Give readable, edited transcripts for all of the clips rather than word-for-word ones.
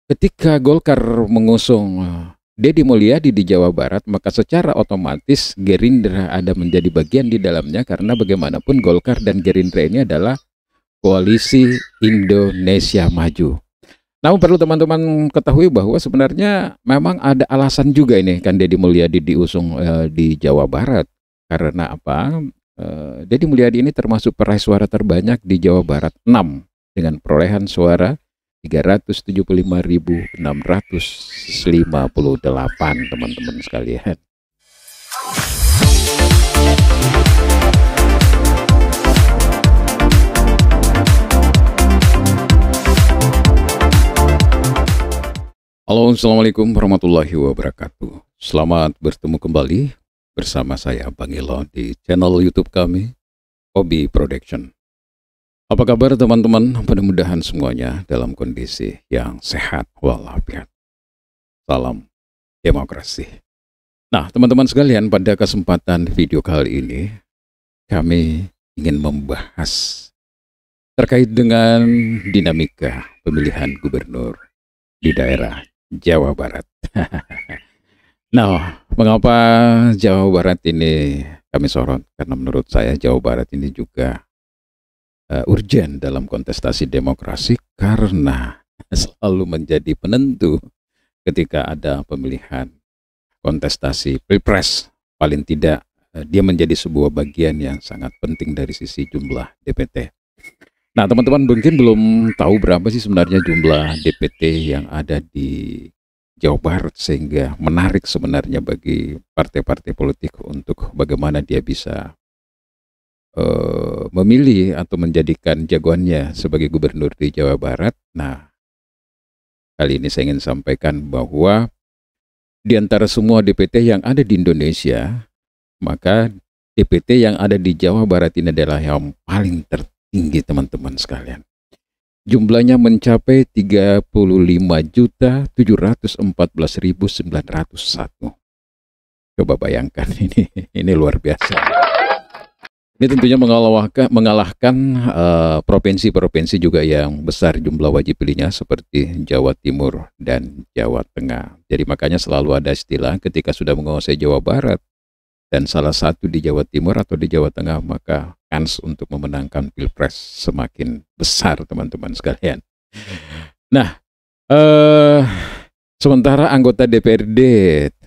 ketika Golkar mengusung Deddy Mulyadi di Jawa Barat, maka secara otomatis Gerindra ada menjadi bagian di dalamnya karena bagaimanapun Golkar dan Gerindra ini adalah koalisi Indonesia Maju. Namun perlu teman-teman ketahui bahwa sebenarnya memang ada alasan juga ini kan Deddy Mulyadi diusung di Jawa Barat. Karena apa? Deddy Mulyadi ini termasuk peraih suara terbanyak di Jawa Barat 6 dengan perolehan suara 375.658 teman-teman sekalian. Halo, assalamualaikum warahmatullahi wabarakatuh. Selamat bertemu kembali bersama saya Bang Ilo di channel YouTube kami, Hobi Production. Apa kabar teman-teman? Mudah-mudahan semuanya dalam kondisi yang sehat walafiat. Salam demokrasi. Nah, teman-teman sekalian, pada kesempatan video kali ini kami ingin membahas terkait dengan dinamika pemilihan gubernur di daerah Jawa Barat. Nah, mengapa Jawa Barat ini kami sorot? Karena menurut saya Jawa Barat ini juga urgen dalam kontestasi demokrasi karena selalu menjadi penentu ketika ada pemilihan kontestasi Pilpres. Paling tidak dia menjadi sebuah bagian yang sangat penting dari sisi jumlah DPT. Nah, teman-teman mungkin belum tahu berapa sih sebenarnya jumlah DPT yang ada di Jawa Barat, sehingga menarik sebenarnya bagi partai-partai politik untuk bagaimana dia bisa memilih atau menjadikan jagoannya sebagai gubernur di Jawa Barat. Nah, kali ini saya ingin sampaikan bahwa di antara semua DPT yang ada di Indonesia, maka DPT yang ada di Jawa Barat ini adalah yang paling tertinggi teman-teman sekalian. Jumlahnya mencapai 35.714.901. Coba bayangkan, ini luar biasa. Ini tentunya mengalahkan provinsi-provinsi juga yang besar jumlah wajib pilihnya seperti Jawa Timur dan Jawa Tengah. Jadi makanya selalu ada istilah ketika sudah menguasai Jawa Barat dan salah satu di Jawa Timur atau di Jawa Tengah, maka kans untuk memenangkan Pilpres semakin besar teman-teman sekalian. Nah, sementara anggota DPRD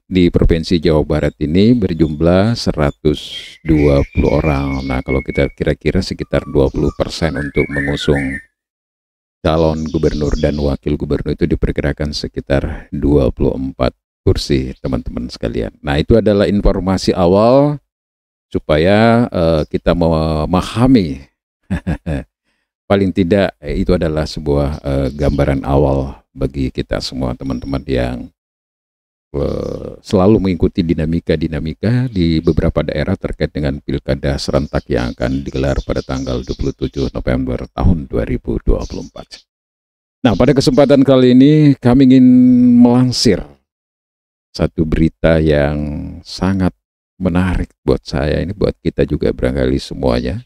di Provinsi Jawa Barat ini berjumlah 120 orang. Nah, kalau kita kira-kira sekitar 20% untuk mengusung calon gubernur dan wakil gubernur itu diperkirakan sekitar 24 kursi teman-teman sekalian. Nah, itu adalah informasi awal supaya kita memahami paling tidak itu adalah sebuah gambaran awal bagi kita semua teman-teman yang selalu mengikuti dinamika di beberapa daerah terkait dengan pilkada serentak yang akan digelar pada tanggal 27 November tahun 2024. Nah, pada kesempatan kali ini kami ingin melansir satu berita yang sangat menarik buat saya, ini buat kita juga barangkali semuanya.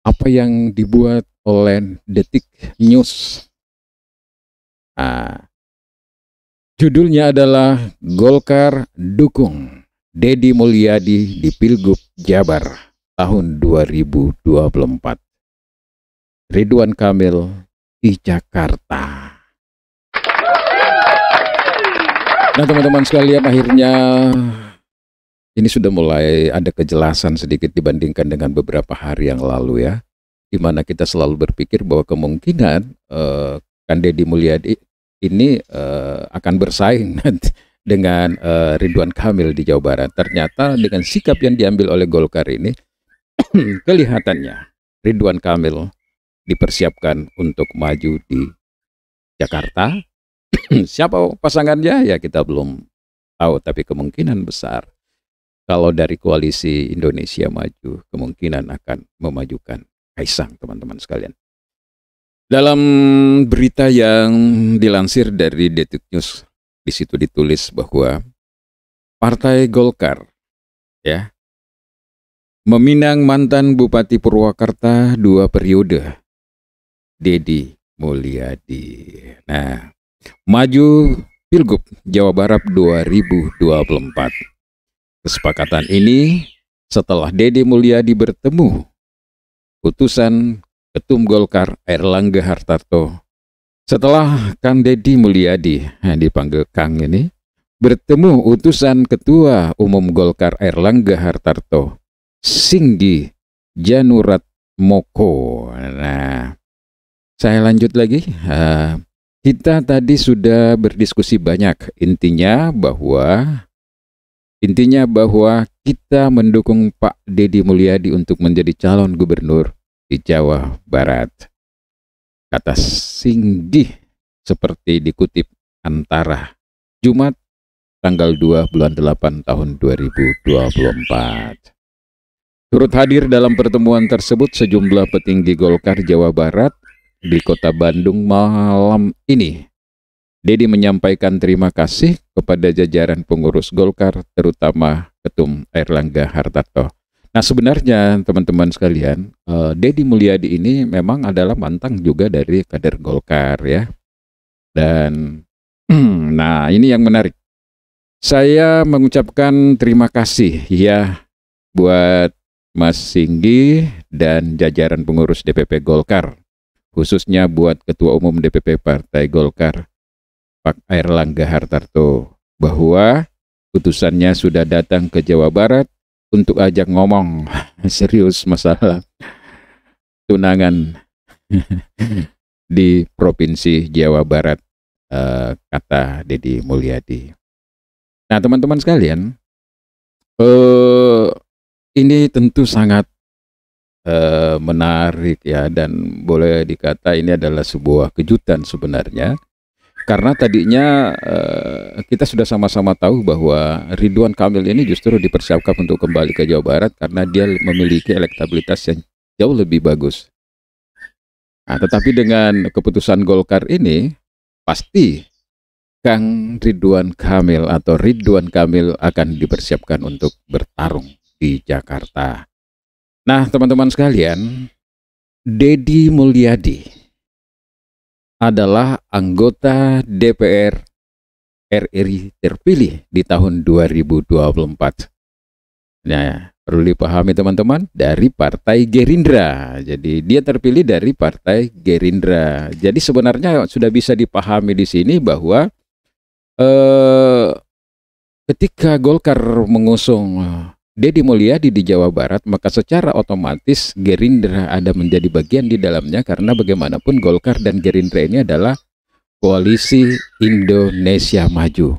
Apa yang dibuat oleh Detik News. Judulnya adalah Golkar dukung Deddy Mulyadi di Pilgub Jabar tahun 2024. Ridwan Kamil di Jakarta. Nah, teman-teman sekalian, akhirnya ini sudah mulai ada kejelasan sedikit dibandingkan dengan beberapa hari yang lalu ya, di mana kita selalu berpikir bahwa kemungkinan kan Deddy Mulyadi ini akan bersaing dengan Ridwan Kamil di Jawa Barat. Ternyata dengan sikap yang diambil oleh Golkar ini, kelihatannya Ridwan Kamil dipersiapkan untuk maju di Jakarta. Siapa pasangannya ya kita belum tahu, tapi kemungkinan besar kalau dari koalisi Indonesia Maju kemungkinan akan memajukan Kaisang teman-teman sekalian. Dalam berita yang dilansir dari Detik News, di situ ditulis bahwa Partai Golkar ya meminang mantan Bupati Purwakarta 2 periode, Deddy Mulyadi. Nah, maju Pilgub Jawa Barat 2024. Kesepakatan ini setelah Deddy Mulyadi bertemu utusan Ketum Golkar Airlangga Hartarto. Setelah Kang Deddy Mulyadi, dipanggil Kang ini, bertemu utusan Ketua Umum Golkar Airlangga Hartarto, Singgi Januratmoko. Nah, saya lanjut lagi. Kita tadi sudah berdiskusi banyak. Intinya bahwa kita mendukung Pak Deddy Mulyadi untuk menjadi calon gubernur di Jawa Barat. Kata Singgi seperti dikutip Antara, Jumat tanggal 2 bulan 8 tahun 2024. Turut hadir dalam pertemuan tersebut sejumlah petinggi Golkar Jawa Barat di Kota Bandung malam ini. Deddy menyampaikan terima kasih kepada jajaran pengurus Golkar, terutama Ketum Airlangga Hartarto. Nah, sebenarnya teman-teman sekalian, Deddy Mulyadi ini memang adalah mantan juga dari kader Golkar ya. Dan nah, ini yang menarik. Saya mengucapkan terima kasih ya buat Mas Singgi dan jajaran pengurus DPP Golkar, khususnya buat Ketua Umum DPP Partai Golkar, Pak Airlangga Hartarto, bahwa utusannya sudah datang ke Jawa Barat untuk ajak ngomong serius masalah tunangan di Provinsi Jawa Barat, kata Deddy Mulyadi. Nah, teman-teman sekalian, ini tentu sangat menarik ya, dan boleh dikata ini adalah sebuah kejutan sebenarnya. Karena tadinya kita sudah sama-sama tahu bahwa Ridwan Kamil ini justru dipersiapkan untuk kembali ke Jawa Barat karena dia memiliki elektabilitas yang jauh lebih bagus. Nah, tetapi dengan keputusan Golkar ini, pasti Kang Ridwan Kamil atau Ridwan Kamil akan dipersiapkan untuk bertarung di Jakarta. Nah, teman-teman sekalian, Deddy Mulyadi adalah anggota DPR RI terpilih di tahun 2024. Nah, perlu dipahami teman-teman, dari Partai Gerindra. Jadi dia terpilih dari Partai Gerindra. Jadi sebenarnya sudah bisa dipahami di sini bahwa ketika Golkar mengusung Deddy Mulyadi di Jawa Barat, maka secara otomatis Gerindra ada menjadi bagian di dalamnya, karena bagaimanapun Golkar dan Gerindra ini adalah koalisi Indonesia Maju.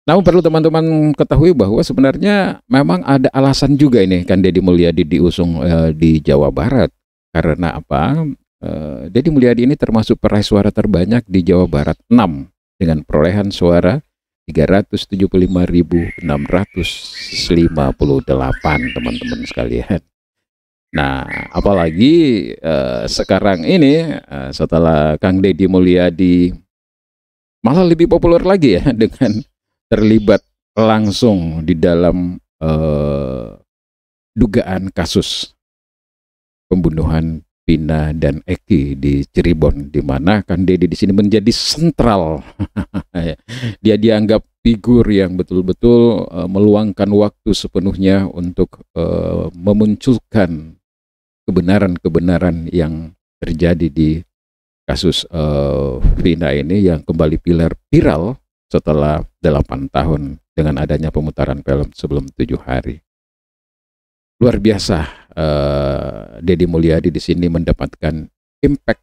Namun perlu teman-teman ketahui bahwa sebenarnya memang ada alasan juga ini kan Deddy Mulyadi diusung di Jawa Barat. Karena apa? Deddy Mulyadi ini termasuk peraih suara terbanyak di Jawa Barat, 6 dengan perolehan suara 375.658, teman-teman sekalian. Nah, apalagi sekarang ini setelah Kang Deddy Mulyadi malah lebih populer lagi ya dengan terlibat langsung di dalam dugaan kasus pembunuhan Vina dan Eki di Cirebon, di mana Kang Deddy di sini menjadi sentral. Dia dianggap figur yang betul-betul meluangkan waktu sepenuhnya untuk memunculkan kebenaran-kebenaran yang terjadi di kasus Vina ini, yang kembali viral setelah 8 tahun dengan adanya pemutaran film sebelum 7 hari. Luar biasa, Deddy Mulyadi di sini mendapatkan impact,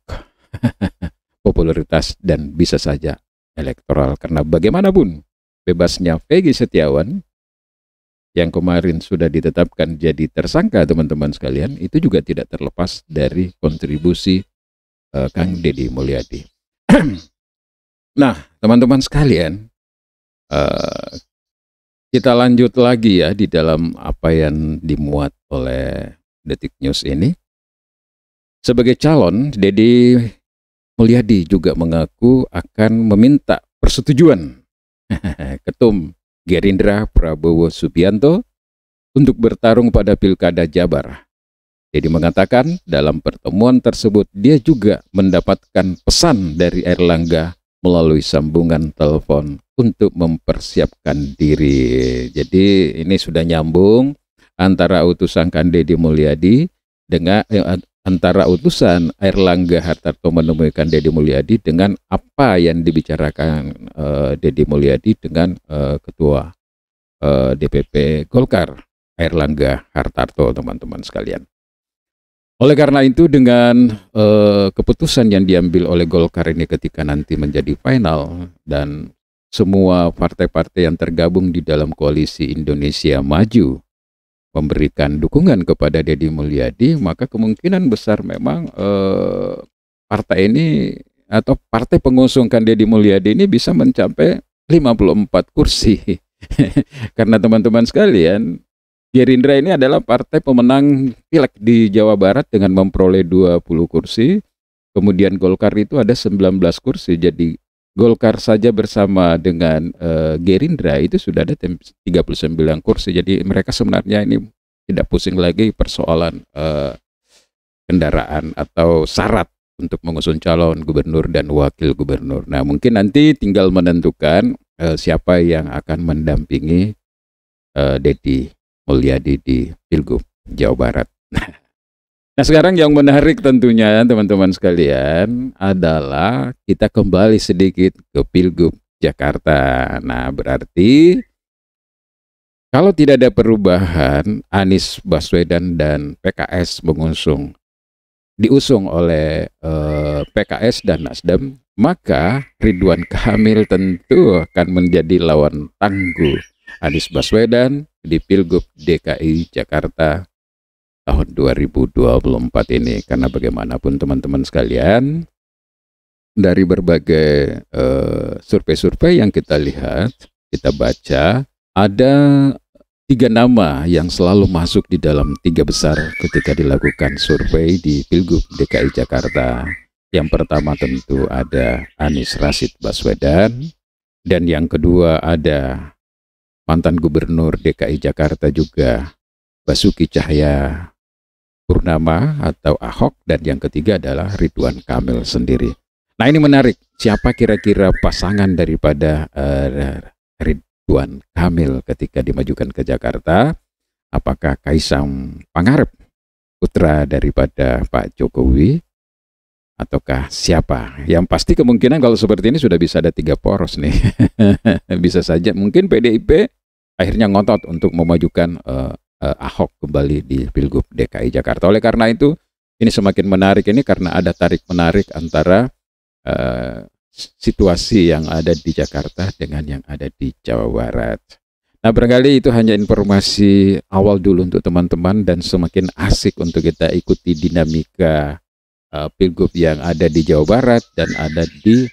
popularitas, dan bisa saja elektoral. Karena bagaimanapun bebasnya Peggy Setiawan yang kemarin sudah ditetapkan jadi tersangka, teman-teman sekalian, itu juga tidak terlepas dari kontribusi Kang Deddy Mulyadi. Nah, teman-teman sekalian, kita lanjut lagi ya di dalam apa yang dimuat oleh Detik News ini. Sebagai calon, Deddy Mulyadi juga mengaku akan meminta persetujuan Ketum Gerindra Prabowo Subianto untuk bertarung pada Pilkada Jabar. Deddy mengatakan dalam pertemuan tersebut dia juga mendapatkan pesan dari Airlangga melalui sambungan telepon untuk mempersiapkan diri. Jadi ini sudah nyambung antara utusan Kang Deddy Mulyadi dengan antara utusan Airlangga Hartarto menemui Kang Deddy Mulyadi dengan apa yang dibicarakan Deddy Mulyadi dengan Ketua DPP Golkar Airlangga Hartarto, teman-teman sekalian. Oleh karena itu, dengan keputusan yang diambil oleh Golkar ini ketika nanti menjadi final dan semua partai-partai yang tergabung di dalam koalisi Indonesia Maju memberikan dukungan kepada Deddy Mulyadi, maka kemungkinan besar memang partai ini atau partai pengusungkan Deddy Mulyadi ini bisa mencapai 54 kursi. Karena teman-teman sekalian, Gerindra ini adalah partai pemenang pileg di Jawa Barat dengan memperoleh 20 kursi. Kemudian Golkar itu ada 19 kursi. Jadi Golkar saja bersama dengan Gerindra itu sudah ada 39 kursi. Jadi mereka sebenarnya ini tidak pusing lagi persoalan kendaraan atau syarat untuk mengusung calon gubernur dan wakil gubernur. Nah, mungkin nanti tinggal menentukan siapa yang akan mendampingi Deddy Mulyadi di Pilgub Jawa Barat. Nah, sekarang yang menarik tentunya teman-teman sekalian adalah kita kembali sedikit ke Pilgub Jakarta. Nah, berarti kalau tidak ada perubahan, Anies Baswedan dan PKS diusung oleh PKS dan Nasdem, maka Ridwan Kamil tentu akan menjadi lawan tangguh Anies Baswedan di Pilgub DKI Jakarta tahun 2024 ini. Karena bagaimanapun teman-teman sekalian, dari berbagai survei-survei yang kita lihat, kita baca, ada 3 nama yang selalu masuk di dalam 3 besar ketika dilakukan survei di Pilgub DKI Jakarta. Yang pertama tentu ada Anies Rashid Baswedan, dan yang kedua ada mantan Gubernur DKI Jakarta juga Basuki Cahayapurnama atau Ahok, dan yang ketiga adalah Ridwan Kamil sendiri. Nah, ini menarik, siapa kira-kira pasangan daripada Ridwan Kamil ketika dimajukan ke Jakarta? Apakah Kaisang Pangarep, putra daripada Pak Jokowi, ataukah siapa? Yang pasti kemungkinan kalau seperti ini sudah bisa ada 3 poros nih. Bisa saja mungkin PDIP akhirnya ngotot untuk memajukan Ahok kembali di Pilgub DKI Jakarta. Oleh karena itu, ini semakin menarik ini karena ada tarik-menarik antara situasi yang ada di Jakarta dengan yang ada di Jawa Barat. Nah, barangkali itu hanya informasi awal dulu untuk teman-teman, dan semakin asik untuk kita ikuti dinamika Pilgub yang ada di Jawa Barat dan ada di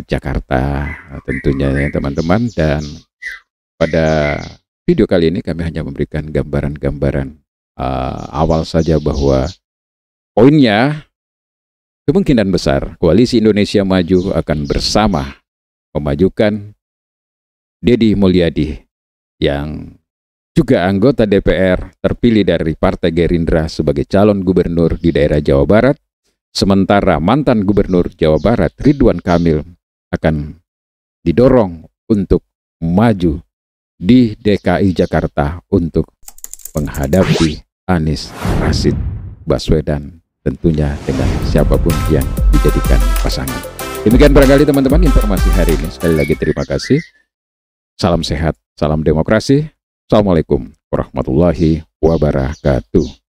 Jakarta tentunya ya teman-teman. Dan pada video kali ini kami hanya memberikan gambaran-gambaran awal saja bahwa poinnya kemungkinan besar Koalisi Indonesia Maju akan bersama memajukan Deddy Mulyadi yang juga anggota DPR terpilih dari Partai Gerindra sebagai calon gubernur di daerah Jawa Barat. Sementara mantan Gubernur Jawa Barat Ridwan Kamil akan didorong untuk maju di DKI Jakarta untuk menghadapi Anies Rashid Baswedan, tentunya dengan siapapun yang dijadikan pasangan. Demikian barangkali teman-teman informasi hari ini. Sekali lagi terima kasih. Salam sehat, salam demokrasi. Assalamualaikum warahmatullahi wabarakatuh.